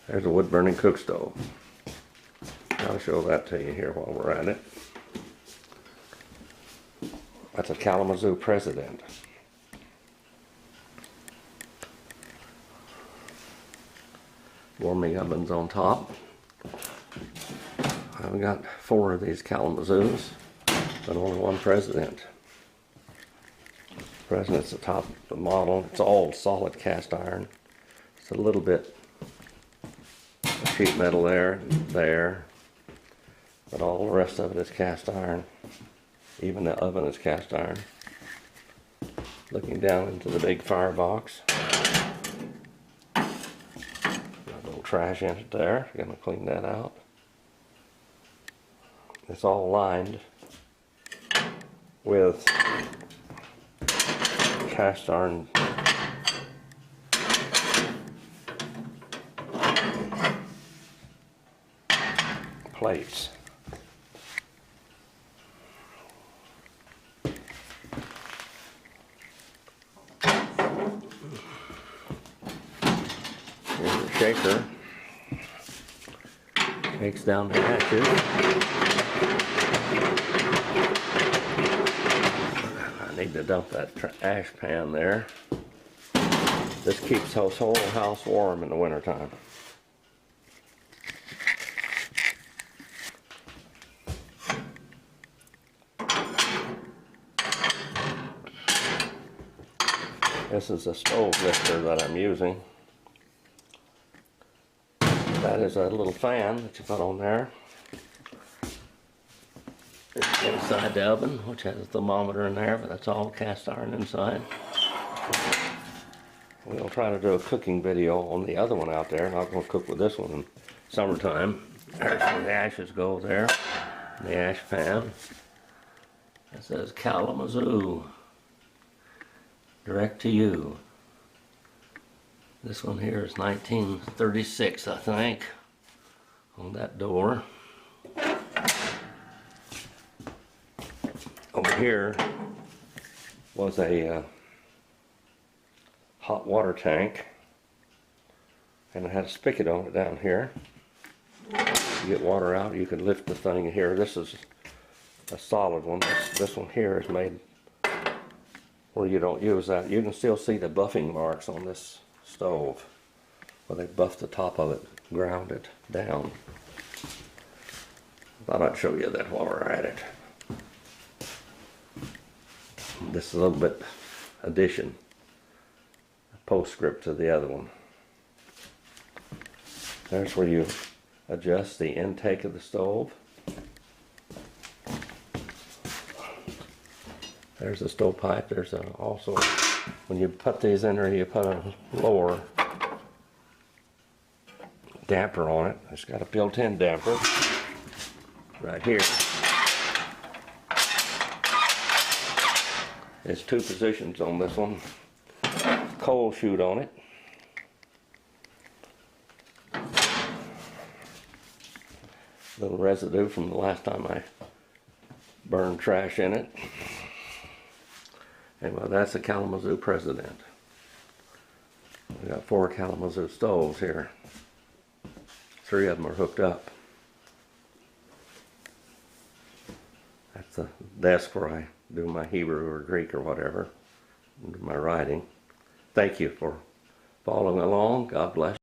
There's a wood burning cook stove. I'll show that to you here while we're at it. That's a Kalamazoo President. Warming ovens on top. I've got 4 of these Kalamazoos, but only one President. President's the top of the model. It's all solid cast iron. It's a little bit of sheet metal there, but all the rest of it is cast iron. Even the oven is cast iron. Looking down into the big firebox. Got a little trash in it there. Gonna clean that out. It's all lined with cast iron plates. Here's the shaker. Shakes down the hatches. I need to dump that ash pan there. This keeps this whole house warm in the wintertime. This is a stove lifter that I'm using. That is a little fan that you put on there. It's inside the oven, which has a thermometer in there, but that's all cast iron inside. We'll try to do a cooking video on the other one out there. Not going to cook with this one in summertime. There's where the ashes go there. The ash pan. It says Kalamazoo. Direct to you. This one here is 1936, I think, on that door. Over here was a hot water tank, and it had a spigot on it down here. You get water out, you can lift the thing here. This is a solid one. This one here is made where you don't use that. You can still see the buffing marks on this stove where they buffed the top of it, ground it down. Thought I'd show you that while we're at it. This is a little bit addition, a postscript to the other one. There's where you adjust the intake of the stove. There's the stovepipe. There's also, when you put these in there, you put a lower damper on it. It's got a built-in damper right here. There's 2 positions on this one. Coal chute on it. Little residue from the last time I burned trash in it. Anyway, that's a Kalamazoo President. We got 4 Kalamazoo stoves here. 3 of them are hooked up. That's the desk where I do my Hebrew or Greek or whatever, do my writing. Thank you for following along. God bless.